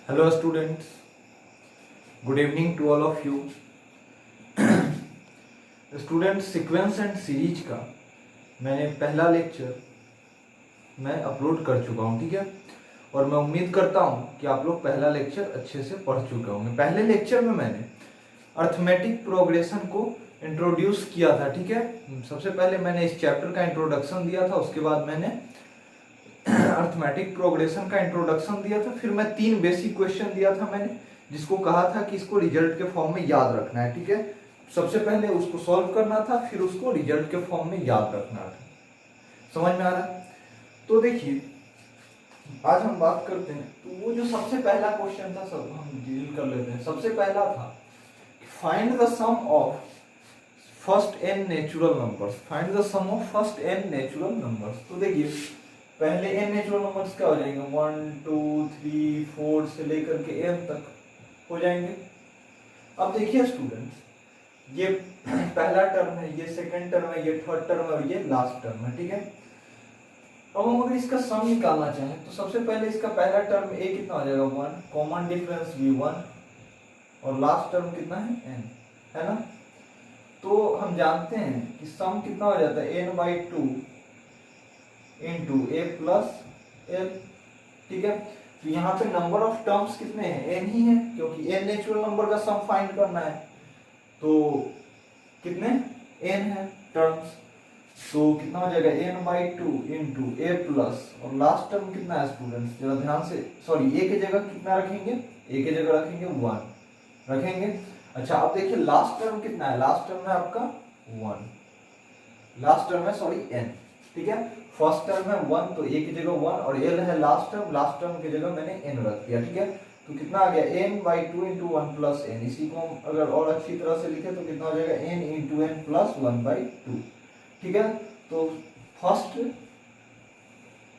Hello students, good evening to all of you. Students sequence and series का मैंने पहला lecture मैं upload कर चुका हूँ, ठीक है। और मैं उम्मीद करता हूँ कि आप लोग पहला लेक्चर अच्छे से पढ़ चुके होंगे। पहले लेक्चर में मैंने अर्थमेटिक प्रोग्रेशन को इंट्रोड्यूस किया था, ठीक है। सबसे पहले मैंने इस चैप्टर का इंट्रोडक्शन दिया था, उसके बाद मैंने अर्थमेटिक प्रोग्रेशन का इंट्रोडक्शन दिया था, फिर मैं 3 बेसिक क्वेश्चन दिया था मैंने, जिसको कहा था कि इसको रिजल्ट के फॉर्म में याद रखना है, ठीक है। सबसे पहले उसको सॉल्व करना था, फिर उसको रिजल्ट के फॉर्म में याद रखना था। समझ में आ रहा है? तो देखिए आज हम बात करते हैं, तो वो जो सबसे पहला क्वेश्चन था सब हम डील कर लेते हैं। सबसे पहला था find the sum of first n natural numbers. Find the sum of first n natural numbers. तो देखिए पहले n नेचुरल नंबर्स क्या हो जाएंगे, 1 2 3 4 से लेकर के n तक हो जाएंगे। अब देखिए स्टूडेंट्स, ये पहला टर्म है, ये सेकंड टर्म है, ये थर्ड टर्म है और ये लास्ट टर्म है, ठीक है। अब हम अगर इसका सम निकालना चाहें तो सबसे पहले इसका पहला टर्म a कितना हो जाएगा 1, कॉमन डिफरेंस भी 1, और लास्ट टर्म कितना है n, है ना। तो हम जानते हैं कि सम कितना हो जाता है n/2 into a plus l, ठीक है। तो यहाँ पे नंबर ऑफ टर्म्स कितने हैं, n ही है, क्योंकि n नेचुरल नंबर का सम फाइंड करना है। तो कितने n है टर्म्स, तो कितना हो जाएगा n/2 इंटू a प्लस, और लास्ट टर्म कितना है स्टूडेंट्स, जरा ध्यान से, सॉरी a की जगह कितना रखेंगे, a की जगह रखेंगे 1 रखेंगे। अच्छा अब देखिए लास्ट टर्म कितना है, लास्ट टर्म है आपका 1, लास्ट टर्म है सॉरी n, ठीक है। फर्स्ट टर्म है 1 तो a की जगह 1, और l है लास्ट टर्म की जगह मैंने n रख दिया, ठीक है। तो कितना आ गया n/2 इंटू 1 प्लस n। इसी को हम अगर और अच्छी तरह से लिखे तो कितना हो जाएगा n इंटू n प्लस 1/2, ठीक है। तो first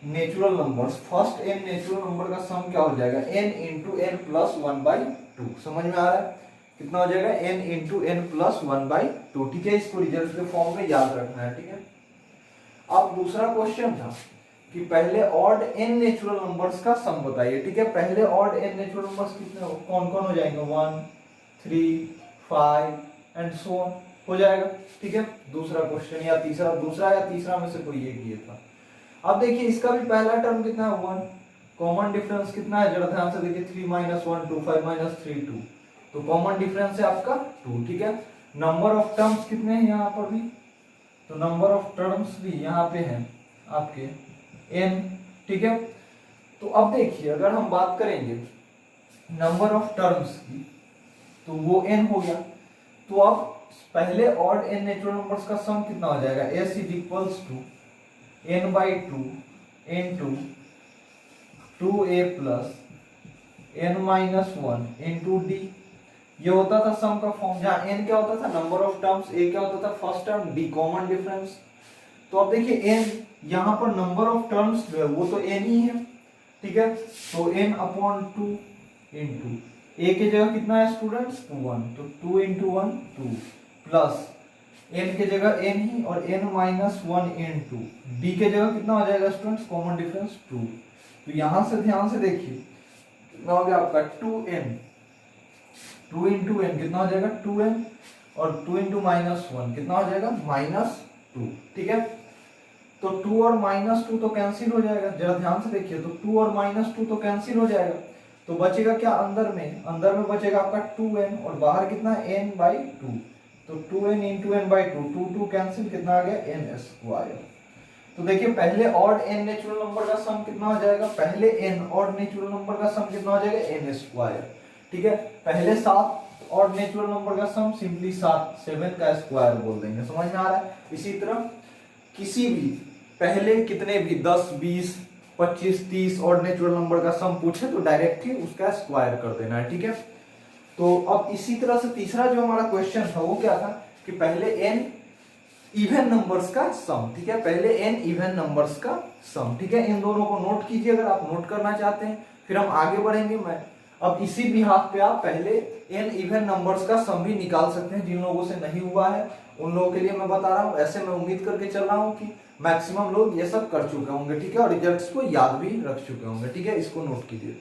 natural numbers, first n natural number का सम क्या हो जाएगा n इंटू n प्लस 1/2। समझ में आ रहा है? कितना हो जाएगा n इंटू n प्लस 1/2, ठीक है। इसको रिजल्ट के फॉर्म में याद रखना है, ठीक है। अब दूसरा क्वेश्चन था कि पहले ऑड n नेचुरल नंबर्स का सम बताइए, ठीक है। पहले ऑड n नेचुरल नंबर्स कितने कौन कौन हो जाएंगे, 1 3 5 एंड सो ऑन हो जाएगा, ठीक है। दूसरा क्वेश्चन या तीसरा, दूसरा या तीसरा में से कोई एक ये था। अब देखिए इसका भी पहला टर्म कितना है 1, कॉमन डिफरेंस कितना है, जरा ध्यान से देखिए 3 - 1 2 5 - 3 2, तो कॉमन डिफरेंस है आपका 2, ठीक है। नंबर ऑफ टर्म्स कितने हैं यहाँ पर भी, तो नंबर ऑफ टर्म्स भी यहाँ पे हैं आपके n, ठीक है। तो अब देखिए अगर हम बात करेंगे नंबर ऑफ टर्म्स की तो वो n हो गया। तो अब पहले ऑड n नेचुरल नंबर्स का सम कितना हो जाएगा, s = n/2 into 2a plus n-1 into d। ये होता था सम का फॉर्म, जहां n क्या होता था नंबर ऑफ टर्म्स, a क्या होता था first term, d common difference. तो अब देखिए n यहाँ पर नंबर ऑफ टर्म्स जो है वो तो n ही है, ठीक है। तो n/2 इंटू a की जगह कितना है स्टूडेंट्स 1, तो 2 इंटू 1 2 प्लस n की जगह n ही, और n-1 इंटू d की जगह कितना हो जाएगा स्टूडेंट्स कॉमन डिफरेंस 2। तो यहां से ध्यान से देखिए कितना हो गया आपका 2n, 2 इंटू n कितना हो जाएगा 2n, और 2 इंटू -1 कितना हो जाएगा -2, ठीक है। तो 2 और -2 तो कैंसिल हो जाएगा, जरा ध्यान से देखिए, तो 2 और -2 तो कैंसिल हो जाएगा, तो बचेगा क्या अंदर में बचेगा आपका 2n, और बाहर कितना है n/2, तो 2n इंटू n/2, 2 कैंसिल, कितना आ गया n²। तो देखिए पहले ऑड n नेचुरल नंबर का सम कितना हो जाएगा, पहले n ऑड नेचुरल नंबर का सम कितना हो जाएगा n², ठीक है। पहले 7 ऑड नेचुरल नंबर का सम सिंपली 7 का स्क्वायर बोल देंगे। समझ में आ रहा है? इसी तरह किसी भी पहले कितने भी 10 20 25 30 ऑड नेचुरल नंबर का सम पूछे तो डायरेक्टली उसका स्क्वायर कर देना है, ठीक है। तो अब इसी तरह से तीसरा जो हमारा क्वेश्चन था वो क्या था कि पहले n इवन नंबर्स का सम, ठीक है। पहले n इवन नंबर्स का सम, ठीक है। इन दोनों को नोट कीजिए अगर आप नोट करना चाहते हैं, फिर हम आगे बढ़ेंगे। मैं अब इसी बिहाफ पे आप पहले n इवन नंबर्स का सम भी निकाल सकते हैं। जिन लोगों से नहीं हुआ है उन लोगों के लिए मैं बता रहा हूँ, ऐसे मैं उम्मीद करके चल रहा हूँ कि मैक्सिमम लोग ये सब कर चुके होंगे, ठीक है, और रिजल्ट्स को याद भी रख चुके होंगे, ठीक है। इसको नोट कीजिए।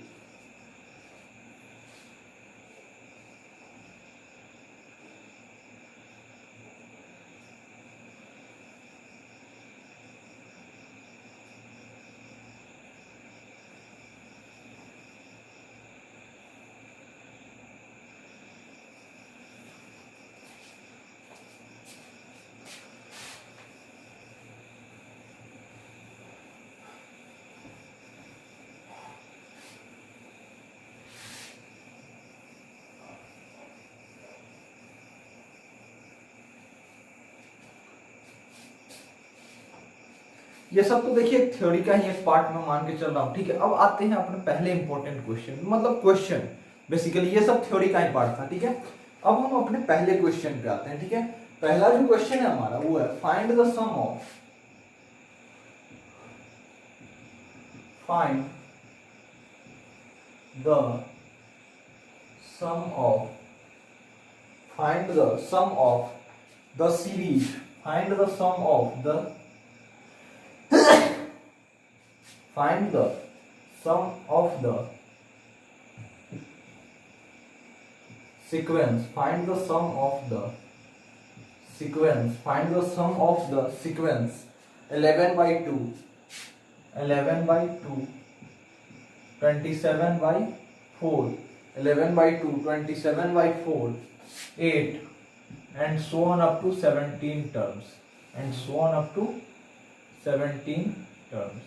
ये सब तो देखिए थ्योरी का ही एक पार्ट में मान के चल रहा हूँ, ठीक है। अब आते हैं अपने पहले इंपॉर्टेंट क्वेश्चन, मतलब क्वेश्चन बेसिकली ये सब थ्योरी का ही पार्ट था, ठीक है। अब हम अपने पहले क्वेश्चन पे आते हैं, ठीक है। पहला जो क्वेश्चन है हमारा वो है find the sum of find the sum of find the sum of the series find the sum of the find the sum of the sequence find the sum of the sequence find the sum of the sequence 11 by 2 11 by 2 27 by 4 11 by 2 27 by 4 8 and so on up to 17 terms and so on up to 17 terms,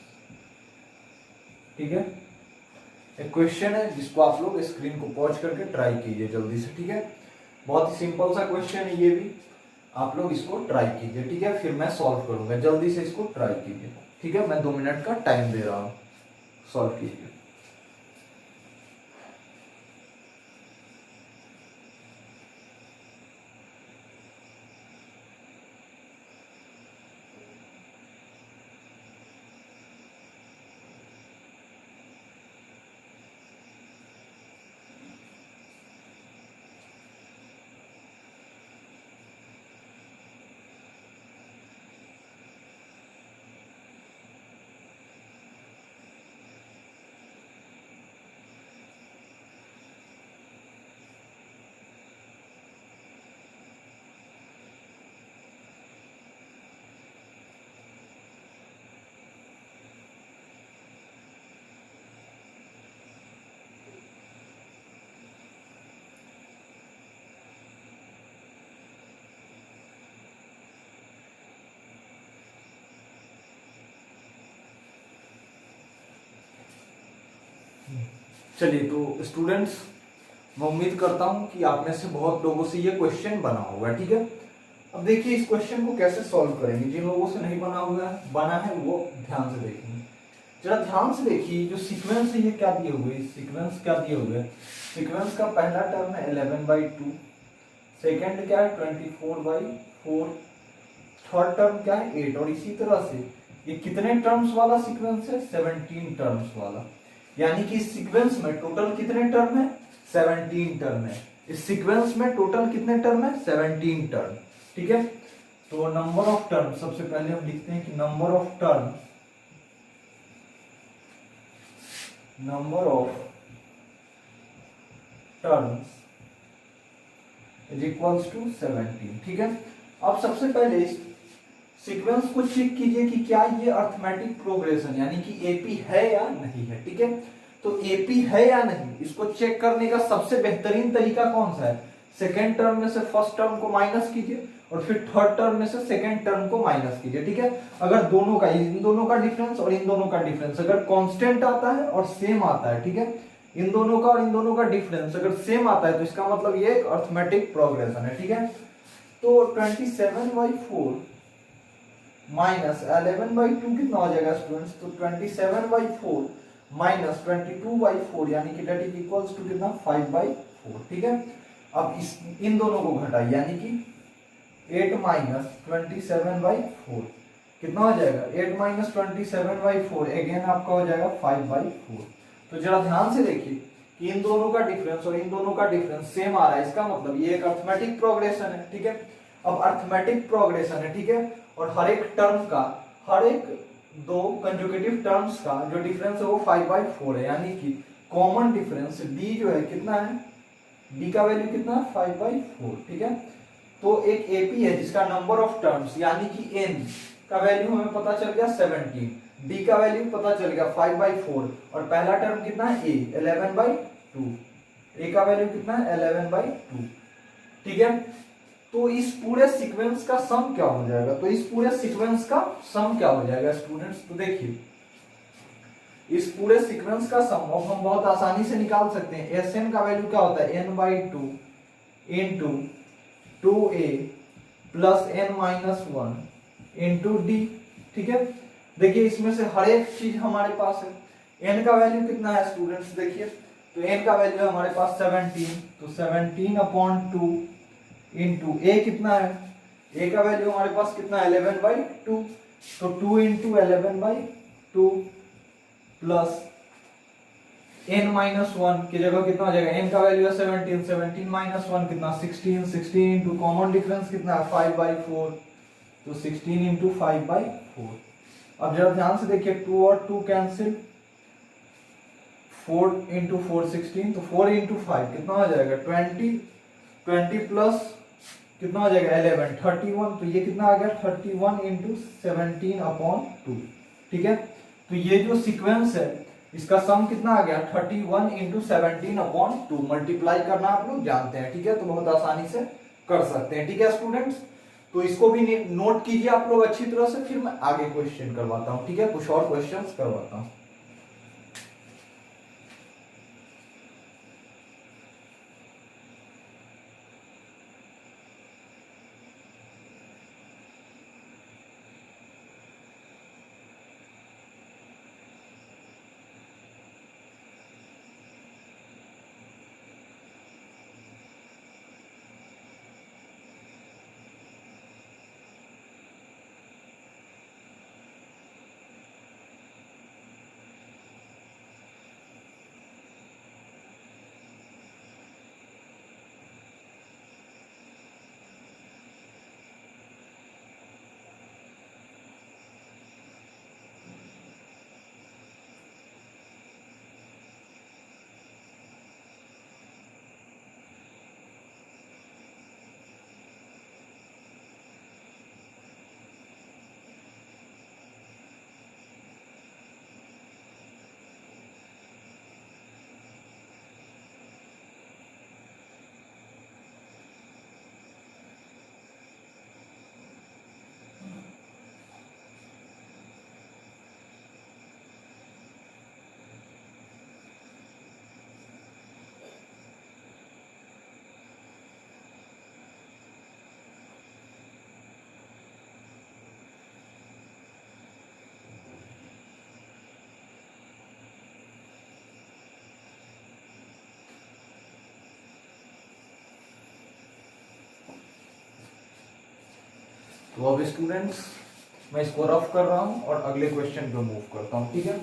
ठीक है। एक question है जिसको आप लोग screen को pause करके try कीजिए जल्दी से, ठीक है। बहुत ही सिंपल सा क्वेश्चन है ये भी, आप लोग इसको ट्राई कीजिए, ठीक है। फिर मैं सॉल्व करूंगा, जल्दी से इसको ट्राई कीजिए, ठीक है। मैं 2 मिनट का टाइम दे रहा हूं, सॉल्व कीजिए। चलिए तो स्टूडेंट्स, मैं उम्मीद करता हूं कि आप में से बहुत लोगों से ये क्वेश्चन बना होगा, ठीक है। अब देखिए इस क्वेश्चन को कैसे सॉल्व करेंगे। जिन लोगों से नहीं बना है वो ध्यान से देखेंगे। जरा ध्यान से देखिए, जो सीक्वेंस है ये क्या दिए हुए, सीक्वेंस क्या दिए हुए। सीक्वेंस का पहला टर्म है 11/2, सेकेंड क्या है 24/4, थर्ड टर्म क्या है 8, और इसी तरह से ये कितने टर्म्स वाला सीक्वेंस है 17 टर्म्स वाला। यानी कि इस सीक्वेंस में टोटल कितने टर्म है 17 टर्म है। इस सीक्वेंस में टोटल कितने टर्म है 17 टर्म, ठीक है। तो नंबर ऑफ टर्म, सबसे पहले हम लिखते हैं कि number of term is equals to 17, ठीक है। अब सबसे पहले सीक्वेंस को चेक कीजिए कि क्या ये अर्थमेटिक प्रोग्रेशन यानी कि एपी है या नहीं है, ठीक है। तो एपी है या नहीं, इसको चेक करने का सबसे बेहतरीन तरीका कौन सा है, सेकेंड टर्म में से फर्स्ट टर्म को माइनस कीजिए और फिर थर्ड टर्म में से सेकेंड टर्म को माइनस कीजिए, ठीक है। अगर दोनों का, इन दोनों का डिफरेंस और इन दोनों का डिफरेंस अगर कांस्टेंट आता है और सेम आता है, ठीक है, इन दोनों का और इन दोनों का डिफरेंस अगर सेम आता है तो इसका मतलब ये एक अर्थमेटिक प्रोग्रेशन है, ठीक है। तो 27/4 माइनस 11/2 कितना हो जाएगा स्टूडेंट्स, तो 27/4 माइनस 22/4 यानी कि डेट इज इक्वल्स टू कितना 5/4, ठीक है। अब इन दोनों को घटाइए यानी कि 8 माइनस 27/4 कितना हो जाएगा, 8 माइनस 27/4 अगेन आपका हो जाएगा 5/4। तो जरा ध्यान से देखिए कि इन दोनों का डिफरेंस और इन दोनों का डिफरेंस सेम आ रहा है, इसका मतलब ये एक अर्थमेटिक प्रोग्रेशन है, ठीक है। अब अर्थमेटिक प्रोग्रेशन है, ठीक है, और हर एक टर्म का, हर एक दो कंजुगेटिव टर्म्स का जो डिफरेंस है वो 5/4 है, यानी कि कॉमन डिफरेंस डी जो है कितना है, डी का वैल्यू कितना है 5/4, ठीक है। तो एक एपी है जिसका नंबर ऑफ टर्म्स यानी कि एन का वैल्यू हमें पता चल गया 17, डी का वैल्यू पता चल गया 5/4 और पहला टर्म कितना है ए 11/2, ए का वैल्यू कितना है 11/2, ठीक है। तो इस पूरे सीक्वेंस का सम क्या हो जाएगा, तो इस पूरे सीक्वेंस का सम क्या हो जाएगा स्टूडेंट्स, तो देखिए इस पूरे सीक्वेंस का सम अब हम बहुत आसानी से निकाल सकते हैं। एस एन का वैल्यू क्या होता है n/2 into 2a plus n-1 into D, ठीक है। देखिए इसमें से हर एक चीज हमारे पास है। n का वैल्यू कितना है स्टूडेंट्स, देखिए तो n का वैल्यू है हमारे पास 17, तो 17/2 इंटू a कितना है, a का वैल्यू हमारे पास कितना है 11/2, तो 2 इंटू 11/2 प्लस n-1 की जगह कितना हो जाएगा, n का वैल्यू है 17, 17 - 1 कितना 16, 16 इंटू कॉमन डिफरेंस कितना है 5/4, तो 16 इंटू 5/4। अब जरा ध्यान से देखिए 2 और 2 कैंसिल, 4 इंटू 4 16, तो 4 इंटू 5 कितना हो जाएगा 20, 20 प्लस कितना हो जाएगा 11 31, तो ये कितना आ गया 31 इंटू 17/2। ठीक है, तो ये जो सीक्वेंस है इसका सम कितना आ गया 31 इंटू 17/2। मल्टीप्लाई करना आप लोग जानते हैं, ठीक है, तो बहुत आसानी से कर सकते हैं। ठीक है स्टूडेंट्स, तो इसको भी नोट कीजिए आप लोग अच्छी तरह से, फिर मैं आगे क्वेश्चन करवाता हूं। ठीक है, कुछ और क्वेश्चंस करवाता हूं। तो अब स्टूडेंट्स मैं इसको रफ कर रहा हूं और अगले क्वेश्चन पे मूव करता हूं। ठीक है,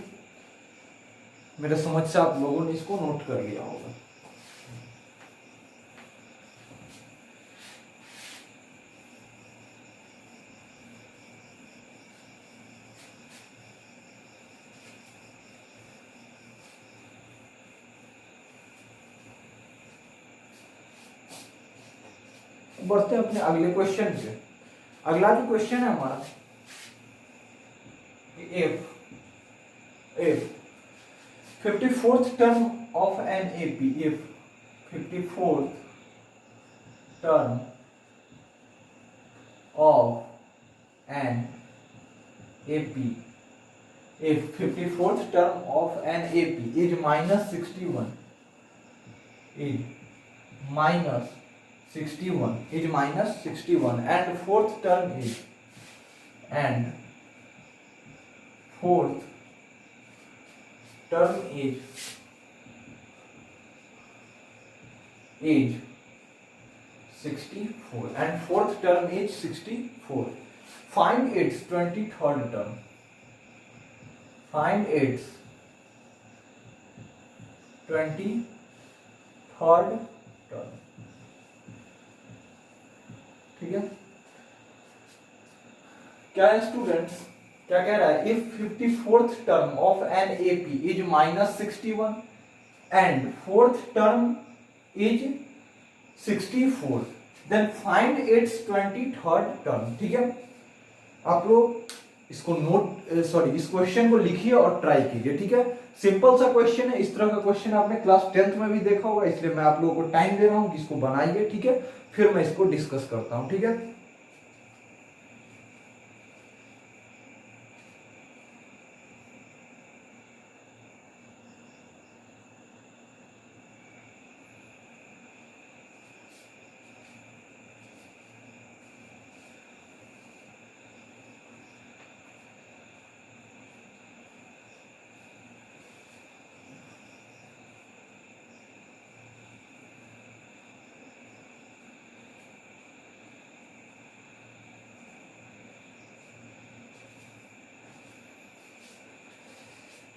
मेरे समझ से आप लोगों ने इसको नोट कर लिया होगा। बढ़ते हैं अपने अगले क्वेश्चन पे। अगला जो क्वेश्चन है हमारा, if 54th term of an AP, if 54th term of an AP, if 54th term of an AP is -61, is -61 and fourth term is fourth term is 64 and fourth term is 64. Find its 23rd term. Find its 23rd term. ठीक है, क्या है students, क्या कह रहा है, if 54th term of an AP is -61 and fourth term is 64, then find its 23rd term. ठीक है, आप लोग इसको इस क्वेश्चन को लिखिए और ट्राई कीजिए। ठीक है, सिंपल सा क्वेश्चन है, इस तरह का क्वेश्चन आपने क्लास 10th में भी देखा होगा, इसलिए मैं आप लोगों को टाइम दे रहा हूं कि इसको बनाइए। ठीक है, फिर मैं इसको डिस्कस करता हूं। ठीक है,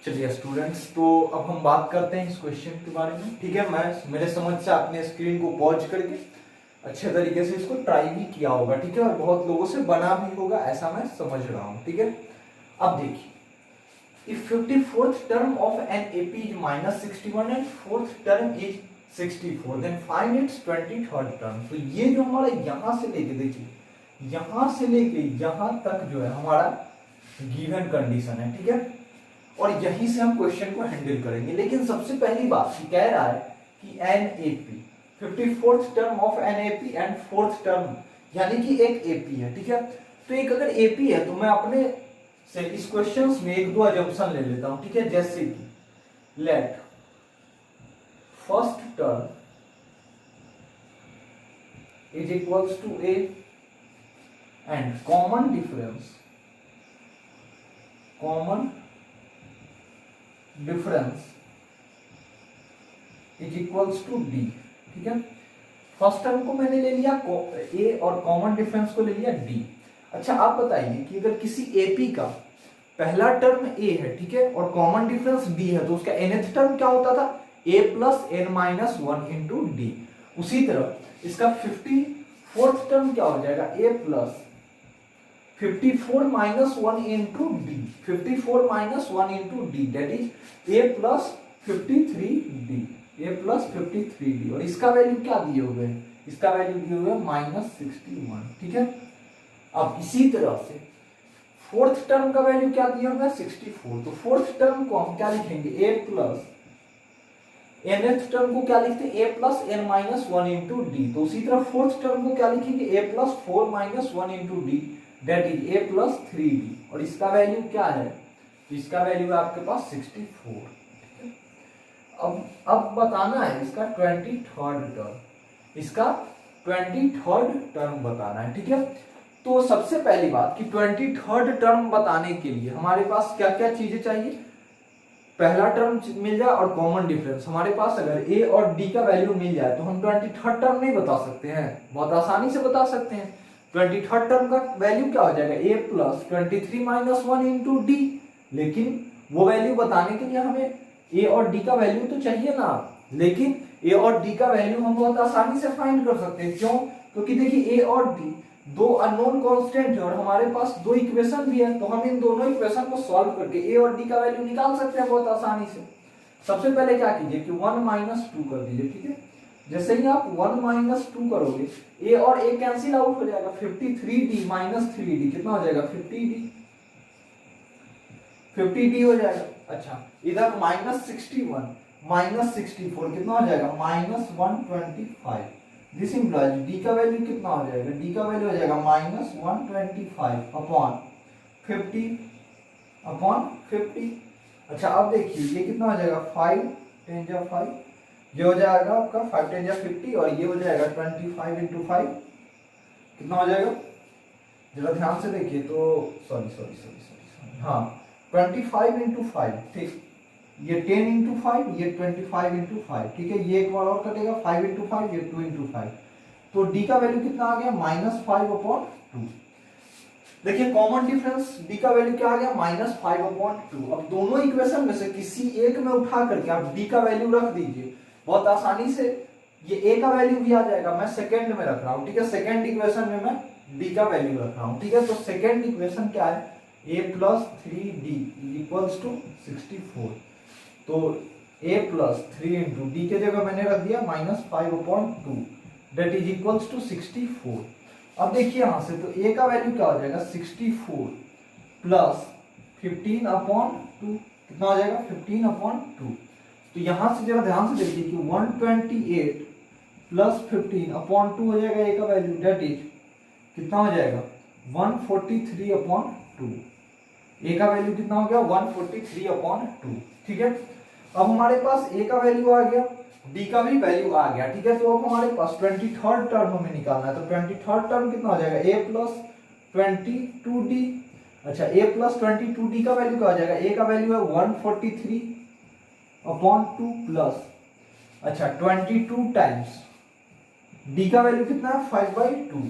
चलिए स्टूडेंट्स, तो अब हम बात करते हैं इस क्वेश्चन के बारे में। ठीक है, मैं मेरे समझ से आपने स्क्रीन को पॉज करके अच्छे तरीके से इसको ट्राई भी किया होगा। ठीक है, और बहुत लोगों से बना भी होगा, ऐसा मैं समझ रहा हूँ। ठीक है, अब देखिए, if 54th term of an AP is minus 61 and fourth term is 64, then find its 23rd term। तो ये जो हमारा यहाँ से लेके, देखिए यहाँ से लेके यहाँ तक जो है हमारा गिवन कंडीशन है। ठीक है, और यहीं से हम क्वेश्चन को हैंडल करेंगे। लेकिन सबसे पहली बात कह रहा है कि an AP, 54th term of an AP and fourth term, यानी कि एक एपी है। ठीक है, तो एक अगर एपी है तो मैं अपने से इस क्वेश्चन में एक दो अजम्पशन ले लेता हूं। ठीक है, जैसे कि let first term is equals to a and common difference is equals to d. ठीक है, फर्स्ट टर्म को मैंने ले लिया ए और कॉमन डिफरेंस को ले लिया डी। अच्छा, आप बताइए कि अगर किसी एपी का पहला टर्म ए है, ठीक है, और कॉमन डिफरेंस डी है, तो उसका nth टर्म क्या होता था? a plus n minus one into d. उसी तरह इसका 54th टर्म क्या हो जाएगा? a plus 54 minus one into d, 54 minus one into d, that is a plus 53d, a plus 53d। और इसका वैल्यू क्या दिए हुए हैं? इसका वैल्यू दिए हुए माइनस 61। ठीक है, अब इसी तरह से फोर्थ टर्म का वैल्यू क्या दिया हुआ है? 64। तो फोर्थ टर्म को हम क्या लिखेंगे? a प्लस nth टर्म को क्या लिखते हैं? a plus n minus one into d. तो उसी तरह फोर्थ टर्म को क्या लिखेंगे? a plus 4 minus one into d, that is a plus 3d। और इसका वैल्यू क्या है? तो इसका वैल्यू है आपके पास 64। ठीक है, अब बताना है इसका 23rd टर्म, इसका 23rd टर्म बताना है। ठीक है, तो सबसे पहली बात कि 23rd टर्म बताने के लिए हमारे पास क्या क्या चीजें चाहिए? पहला टर्म मिल जाए और कॉमन डिफरेंस। हमारे पास अगर a और d का वैल्यू मिल जाए तो हम 23rd टर्म नहीं बता सकते हैं, बहुत आसानी से बता सकते हैं। 23rd टर्म का वैल्यू क्या हो जाएगा? a plus 23 minus one into D. लेकिन वो वैल्यू बताने के लिए हमें a और d का वैल्यू तो चाहिए ना। लेकिन a और d का वैल्यू हम बहुत आसानी से फाइंड कर सकते हैं। क्यों? क्योंकि देखिए a और d दो अननोन कांस्टेंट है और हमारे पास दो इक्वेशन भी है, तो हम इन दोनों इक्वेशन को सॉल्व करके a और d का वैल्यू निकाल सकते हैं बहुत आसानी से। सबसे पहले क्या कीजिए कि 1 माइनस 2 कर दीजिए। ठीक है, जैसे ही आप 1 माइनस 2 करोगे a और a कैंसिल आउट हो जाएगा, 53d माइनस 3d कितना हो जाएगा? 50d हो जाएगा। अच्छा, इधर माइनस 61 माइनस 64 कितना हो जाएगा? माइनस 125। दिस इंप्लाइज डी का वैल्यू कितना हो जाएगा? डी का वैल्यू हो जाएगा माइनस 125 अपॉन 50। अच्छा, अब देखिए ये कितना हो जाएगा? 5 10 जा 5, ये हो जाएगा आपका 5 10 जा 50, और ये हो जाएगा 25 इंटू 5 कितना हो जाएगा? जरा ध्यान से देखिए तो सॉरी हाँ 25 इंटू 5। ठीक, ये 10 इंटू 5, ये 25 इंटू 5। ठीक है, ये एक बार और कटेगा 5 इंटू 5, ये 2 इंटू 5। तो डी का वैल्यू कितना आ गया? Minus 5 upon 2। देखिए कॉमन डिफरेंस डी का वैल्यू क्या आ गया? Minus 5 upon 2। अब दोनों इक्वेशन में से किसी एक में उठा करके आप डी का वैल्यू रख दीजिए, बहुत आसानी से ये ए का वैल्यू भी आ जाएगा। मैं सेकेंड में रख रहा हूँ। ठीक है, सेकेंड इक्वेशन में मैं डी का वैल्यू रख रहा हूँ। ठीक है, तो सेकेंड इक्वेशन क्या है? a plus 3d equals to 64। तो a प्लस 3 इंटू डी के जगह मैंने रख दिया minus 5 upon 2, that is equals to 64। अब देखिए यहां से तो a का वैल्यू क्या हो जाएगा? 64 प्लस 15 अपॉन 2 कितना हो जाएगा? 15 अपॉन 2। तो यहां से जरा ध्यान से देखिए कि 128 प्लस 15 अपॉन 2 हो जाएगा a का वैल्यू, दैट इज कितना हो जाएगा? 143 अपॉन 2। a का वैल्यू कितना हो गया? 143 अपॉन 2। ठीक है, अब हमारे पास a का वैल्यू आ गया, d का भी वैल्यू आ गया। ठीक है, तो अब हमारे पास 23rd टर्म में निकालना है। तो 23rd टर्म कितना हो जाएगा? a plus 22d। अच्छा, a प्लस 22d का वैल्यू क्या हो जाएगा? a का वैल्यू है 143 अपॉन 2 प्लस, अच्छा 22 टाइम्स d का वैल्यू कितना है? 5/2,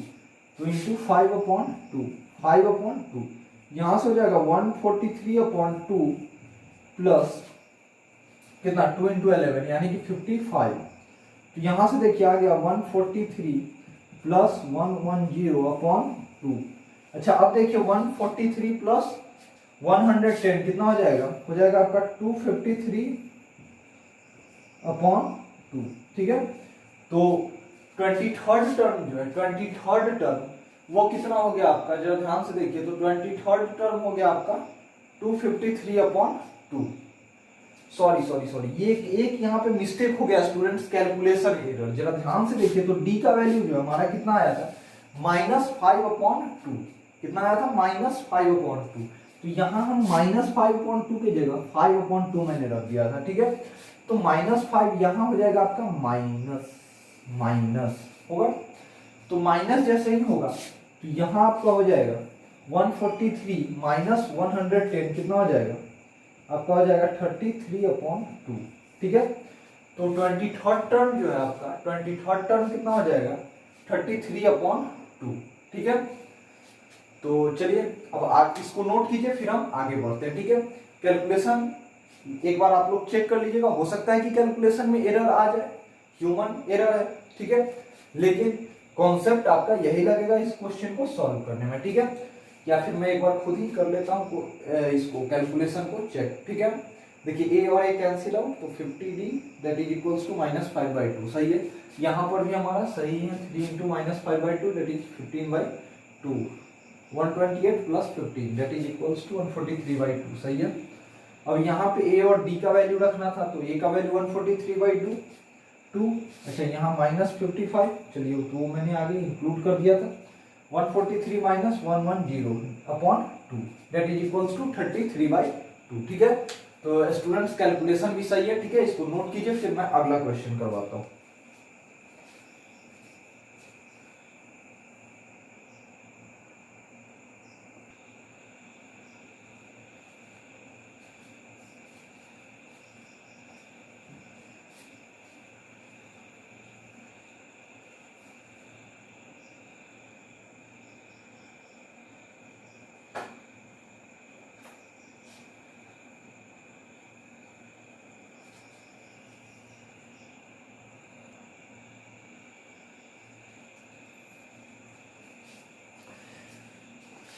तो इंटू 5 अपॉन 2, 5 अपॉन 2। यहां से हो जाएगा 143 अपॉन 2 प्लस कितना 2 इंटू 11 यानी कि 55। तो यहां से देखिए आ गया 143 प्लस 110 अपॉन 2। अच्छा अब देखिए 143 प्लस 110 कितना हो जाएगा? हो जाएगा आपका 253 अपॉन 2। ठीक है, तो 23rd टर्म जो है 23rd टर्म वो कितना हो गया आपका? जरा ध्यान से देखिए तो 23rd टर्म हो गया आपका 253 अपॉन 2। सॉरी ये एक यहाँ पे मिस्टेक हो गया स्टूडेंट्स, कैलकुलेशन एरर। जरा ध्यान से देखिए तो डी का वैल्यू जो है हमारा कितना आया था? -5/2। कितना आया था? -5/2। तो यहाँ हम -5/2 की जगह 5/2 मैंने रख दिया था। ठीक है, तो -5 यहाँ हो जाएगा आपका माइनस होगा। तो माइनस जैसे ही होगा तो यहाँ आपका हो जाएगा 143 माइनस 110 कितना हो जाएगा? आपका हो जाएगा 33/2। ठीक है, तो 23rd टर्म जो है आपका 23rd टर्म कितना हो जाएगा? 33/2। ठीक है, तो चलिए अब आप इसको नोट कीजिए, फिर हम आगे बढ़ते हैं। ठीक है, कैलकुलेशन एक बार आप लोग चेक कर लीजिएगा, हो सकता है कि कैलकुलेशन में एरर आ जाए, ह्यूमन एरर है। ठीक है, लेकिन कॉन्सेप्ट आपका यही लगेगा इस क्वेश्चन को सॉल्व करने में। ठीक है, या फिर मैं एक बार खुद ही कर लेता हूँ इसको कैलकुलेशन को चेक। ठीक है, देखिए a और a कैंसिल आउट तो 50d that is equals to -5/2। सही है, यहाँ पर भी हमारा सही है 3 into -5/2 that is 15/2। 128 plus 15 that is equals to 143/2। सही है, अब यहाँ पे a और d का वैल्यू रखना था तो a का वैल्यू 143/2। अच्छा यहाँ -55, चलिए तो मैंने आगे इंक्लूड कर दिया था। 143 minus 110 upon 2 that is equals to 33/2। ठीक है, तो स्टूडेंट्स कैलकुलेशन भी सही है। ठीक है, इसको नोट कीजिए, फिर मैं अगला क्वेश्चन करवाता हूँ।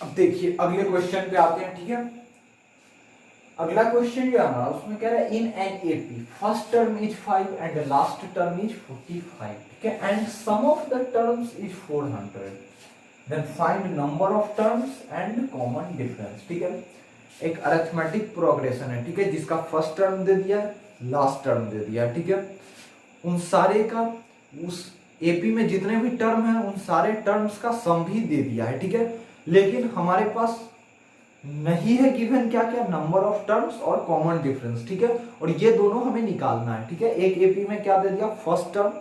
अब देखिए अगले क्वेश्चन पे आते हैं। ठीक है, अगला क्वेश्चन जो है हमारा उसमें कह रहा है in an AP first term is 5 and last term is 45। ठीक है, and sum of the terms is 400, then find number of terms and common difference. ठीक है, एक अरिथमेटिक प्रोग्रेशन है। ठीक है, जिसका फर्स्ट टर्म दे दिया, लास्ट टर्म दे दिया। ठीक है, उन सारे का उस एपी में जितने भी टर्म है उन सारे टर्म्स का सम भी दे दिया है। ठीक है, लेकिन हमारे पास नहीं है गिवन क्या क्या? नंबर ऑफ टर्म्स और कॉमन डिफरेंस। ठीक है, और ये दोनों हमें निकालना है। ठीक है, एक एपी में क्या दे दिया? First term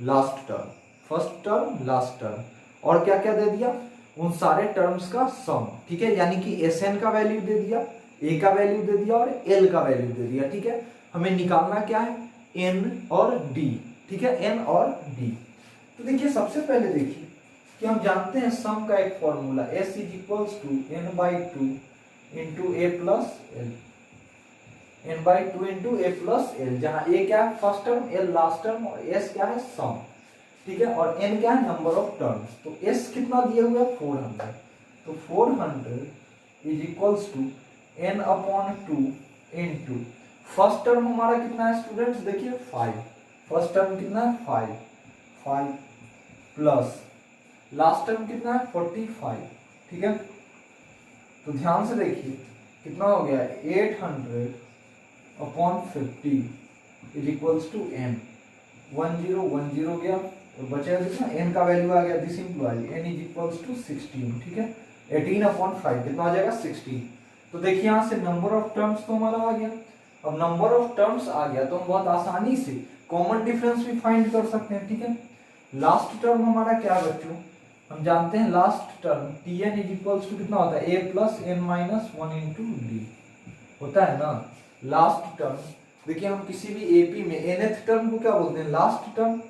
last term, first term last term, और क्या क्या दे दिया? उन सारे टर्म्स का सम। ठीक है, यानी कि एस एन का वैल्यू दे दिया, ए का वैल्यू दे दिया और एल का वैल्यू दे दिया। ठीक है, हमें निकालना क्या है? एन और डी। ठीक है, एन और डी। तो देखिए सबसे पहले देखिए कि हम जानते हैं सम का एक formula S is equals to n/2 into a plus l, n/2 into a plus l, जहां a क्या है? First term, l last term और s क्या है? सम। ठीक है, और n क्या है? Number of terms. तो s कितना दिया हुआ है? 400। तो 400 is equals to n/2 into first term हमारा कितना है स्टूडेंट्स? देखिए 5। फर्स्ट टर्म कितना है? 5 प्लस लास्ट टर्म कितना है? 45। ठीक है, तो ध्यान से देखिए कितना हो गया? 800/50 इज इक्वल्स टू n। 1010 गया और बचेगा कितना? n का वैल्यू आ गया, this implies n is equals to 16। ठीक है, 18/5 कितना आ जाएगा? 16। तो देखिए यहाँ से नंबर ऑफ टर्म्स तो हमारा आ गया। अब नंबर ऑफ टर्म्स आ गया तो हम बहुत आसानी से कॉमन डिफरेंस भी फाइंड कर सकते हैं। ठीक है, लास्ट टर्म हमारा क्या बच्चों? हम जानते हैं last term Tn is equals to कितना होता है? a plus n minus 1 into d होता है ना लास्ट टर्म। देखिए हम किसी भी एपी में nth टर्म को क्या बोलते हैं? Last term.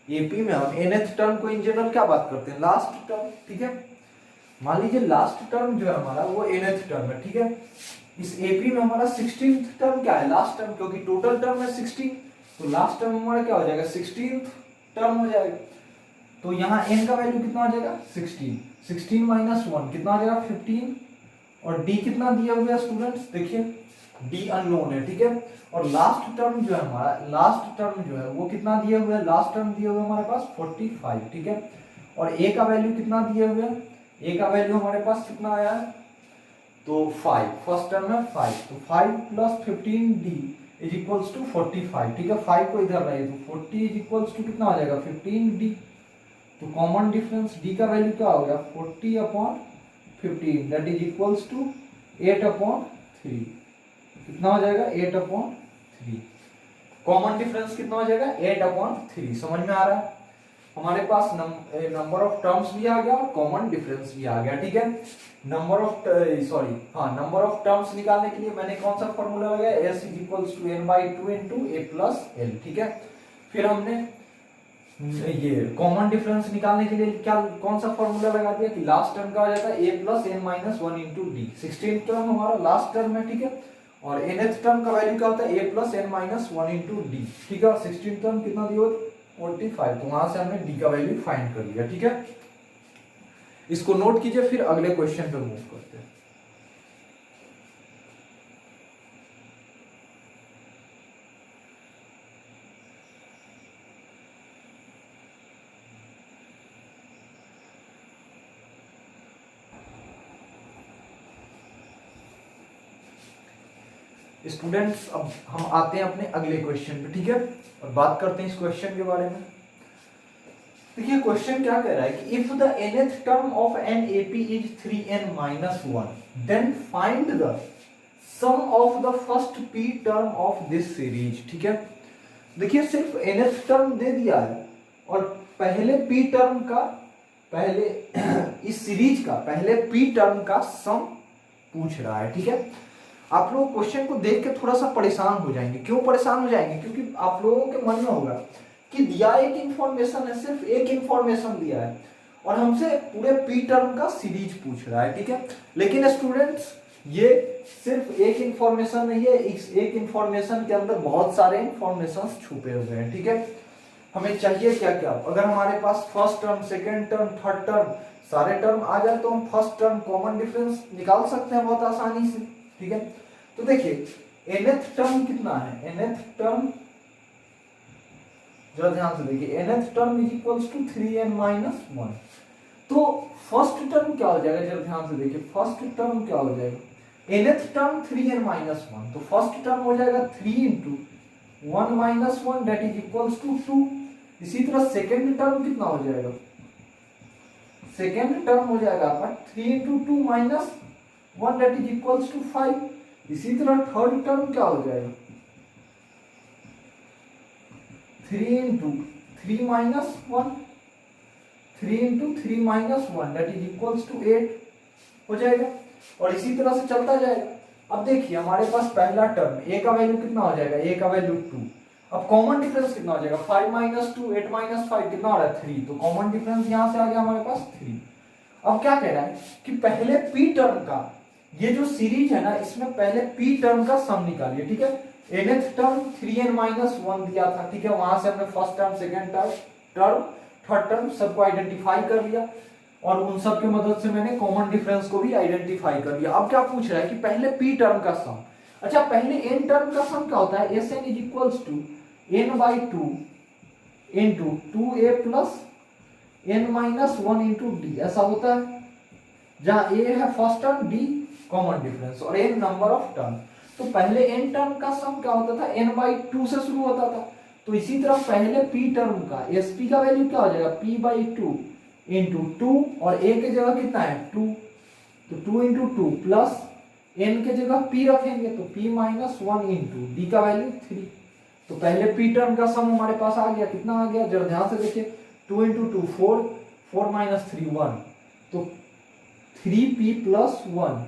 एपी में हम nth टर्म को इन जनरल क्या बात करते हैं? Last term. ठीक है, मान लीजिए लास्ट टर्म जो है हमारा वो nth टर्म है। ठीक है, इस एपी में हमारा 16th टर्म क्या है, लास्ट टर्म, क्योंकि टोटल टर्म है 16, तो लास्ट टर्म हमारा क्या हो जाएगा 16th टर्म हो जाएगा। तो यहाँ n का वैल्यू कितना हो जाएगा 16, 16 माइनस 1 कितना हो जाएगा 15, और d कितना दिया हुआ है स्टूडेंट्स, देखिए d अननोन है, ठीक है। और लास्ट टर्म जो है हमारा, लास्ट टर्म जो है वो कितना दिया हुआ है, लास्ट टर्म दिया हुआ है हमारे पास 45, ठीक है। और a का वैल्यू कितना दिया हुआ है, a का वैल्यू हमारे पास कितना आया है, तो 5, फर्स्ट टर्म है 5, तो 5 plus 15d is equals to 45, ठीक है। 5 को इधर लाइए तो 40 इज इक्वल्स टू कितना हो जाएगा 15d, तो कॉमन डिफरेंस d का वैल्यू क्या हो गया 40/15 दैट इज इक्वल्स टू 8/3, कितना हो जाएगा 8/3, कॉमन डिफरेंस कितना हो जाएगा 8/3। समझ में आ रहा है, हमारे पास नंबर ऑफ टर्म्स भी आ गया और कॉमन डिफरेंस भी आ गया, ठीक है। नंबर ऑफ टर्म्स निकालने के लिए मैंने कौन सा फॉर्मूला लगाया, s is equals to n/2 into a plus l, ठीक है। फिर हमने ये कॉमन डिफरेंस निकालने के लिए क्या कौन सा फॉर्मूला लगा दिया कि लास्ट टर्म का हो जाता है a plus n minus 1 into d, 16th term हमारा लास्ट टर्म है, ठीक है। और nth टर्म का वैल्यू क्या होता है a plus n minus 1 into d, ठीक है। और 16th टर्म कितना दिया 45, तो वहां से हमने d का वैल्यू फाइंड कर लिया, ठीक है। इसको नोट कीजिए, फिर अगले क्वेश्चन पे मूव करते हैं। स्टूडेंट्स अब हम आते हैं अपने अगले क्वेश्चन पे, ठीक है, और बात करते हैं इस क्वेश्चन के बारे में। देखिए क्वेश्चन क्या कह रहा है कि if the nth term of an AP is 3n minus 1 then find the sum of the first p term of this series, ठीक है। देखिए सिर्फ nth टर्म दे दिया है और पहले p टर्म का, पहले इस सीरीज का पहले p टर्म का सम पूछ रहा है, ठीक है। आप लोग क्वेश्चन को देख के थोड़ा सा परेशान हो जाएंगे, क्यों परेशान हो जाएंगे, क्योंकि आप लोगों के मन में होगा कि दिया एक इंफॉर्मेशन है, सिर्फ एक इंफॉर्मेशन दिया है और हमसे पूरे पी टर्म का सीरीज पूछ रहा है, ठीक है। लेकिन स्टूडेंट्स ये सिर्फ एक इंफॉर्मेशन नहीं है, इस एक इंफॉर्मेशन के अंदर बहुत सारे इंफॉर्मेशन छुपे हुए हैं, ठीक है। हमें चाहिए क्या क्या, अगर हमारे पास first term, second term, third term सारे टर्म आ जाए तो हम फर्स्ट टर्म कॉमन डिफरेंस निकाल सकते हैं बहुत आसानी से, ठीक है। तो देखिए nth टर्म कितना है, nth टर्म जरा ध्यान से देखिए, nth term is equals to 3n minus 1, तो फर्स्ट टर्म क्या हो जाएगा, जरा ध्यान से देखिए फर्स्ट टर्म क्या हो जाएगा, nth टर्म 3n minus 1, तो फर्स्ट टर्म हो जाएगा 3 into 1 minus 1 that is equals to 2। इसी तरह सेकेंड टर्म कितना हो जाएगा, सेकेंड टर्म हो जाएगा आपका 3 into 2 minus 1 that is equals to 5। इसी तरह थर्ड टर्म क्या हो जाएगा 3 into 3 minus 1, 3 into 3 minus 1 that is equals to 8 हो जाएगा, और इसी तरह से चलता जाएगा। अब देखिए हमारे पास पहला टर्म a का वैल्यू कितना हो जाएगा, a का वैल्यू 2, अब कॉमन डिफरेंस कितना हो जाएगा 5 minus 2, 8 minus 5 कितना हो रहा है 3, तो कॉमन डिफरेंस यहां से आ गया हमारे पास 3। अब क्या कह रहा है कि पहले p टर्म का, ये जो सीरीज है ना इसमें पहले p टर्म का सम निकालिए, ठीक है। nth टर्म 3n minus 1 दिया था, ठीक है, वहां से हमने first term, second term, third term सबको आइडेंटिफाई कर लिया और उन सब की मदद से मैंने कॉमन डिफरेंस को भी आइडेंटिफाई कर लिया। अब क्या पूछ रहा है कि पहले p टर्म का सम, अच्छा पहले n टर्म का सम क्या होता है, sn is equals to n/2 into 2a plus n minus 1 into d, ऐसा होता है, जहां a है first term, d common difference और n नंबर ऑफ टर्म। तो पहले n टर्म का सम क्या होता था, n/2 से शुरू होता था, तो इसी तरह पहले p टर्म का sp का वैल्यू क्या हो जाएगा p/2 into 2 और a के जगह कितना है 2, तो 2 into 2 प्लस n के जगह p रखेंगे तो p-1 into d का वैल्यू 3। तो पहले p टर्म का सम हमारे पास आ गया, कितना आ गया जरा ध्यान से देखिए, 2 into 2 4, 4 minus 3 1, तो 3p plus 1,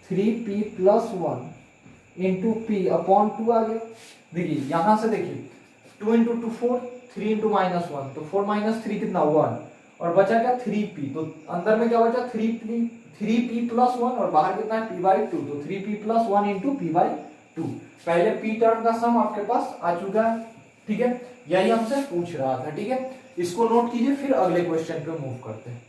3p plus 1 into p upon 2 आ गया। देखिए यहां से देखिए 2 into 2 4, 3 into minus 1, तो 4 minus 3 कितना 1 और बचा क्या 3p, तो अंदर में क्या बचा 3p+1 और बाहर कितना है p/2, तो 3p+1 इंटू p/2। पहले p टर्म का सम आपके पास आ चुका है, ठीक है, यही हमसे पूछ रहा था, ठीक है। इसको नोट कीजिए, फिर अगले क्वेश्चन पे मूव करते हैं।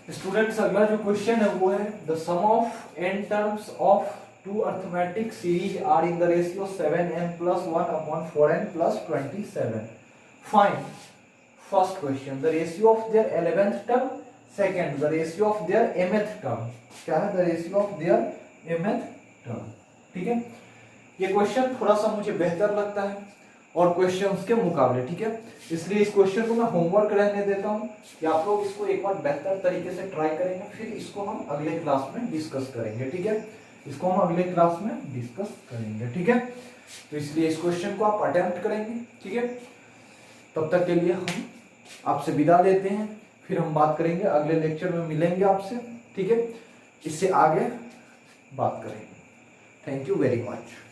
स्टूडेंट्स अगला जो क्वेश्चन है वो है the sum of n terms of two arithmetic series are in the ratio 7n+1/4n+27। Find first question the ratio of their 11th term, second the ratio of their mth term. क्या है? The ratio of their mth term, ठीक है। ये question थोड़ा सा मुझे बेहतर लगता है और क्वेश्चंस के मुकाबले, ठीक है, इसलिए इस क्वेश्चन को मैं होमवर्क रहने देता हूं कि आप लोग इसको एक बार बेहतर तरीके से ट्राई करेंगे, फिर इसको हम अगले क्लास में डिस्कस करेंगे, ठीक है, इसको हम अगले क्लास में डिस्कस करेंगे, ठीक है। तो इसलिए इस क्वेश्चन को आप अटेम्प्ट करेंगे, ठीक है। तब तक के लिए हम आपसे विदा लेते हैं, फिर हम बात करेंगे अगले लेक्चर में, मिलेंगे आपसे, ठीक है, इससे आगे बात करेंगे। Thank you very much.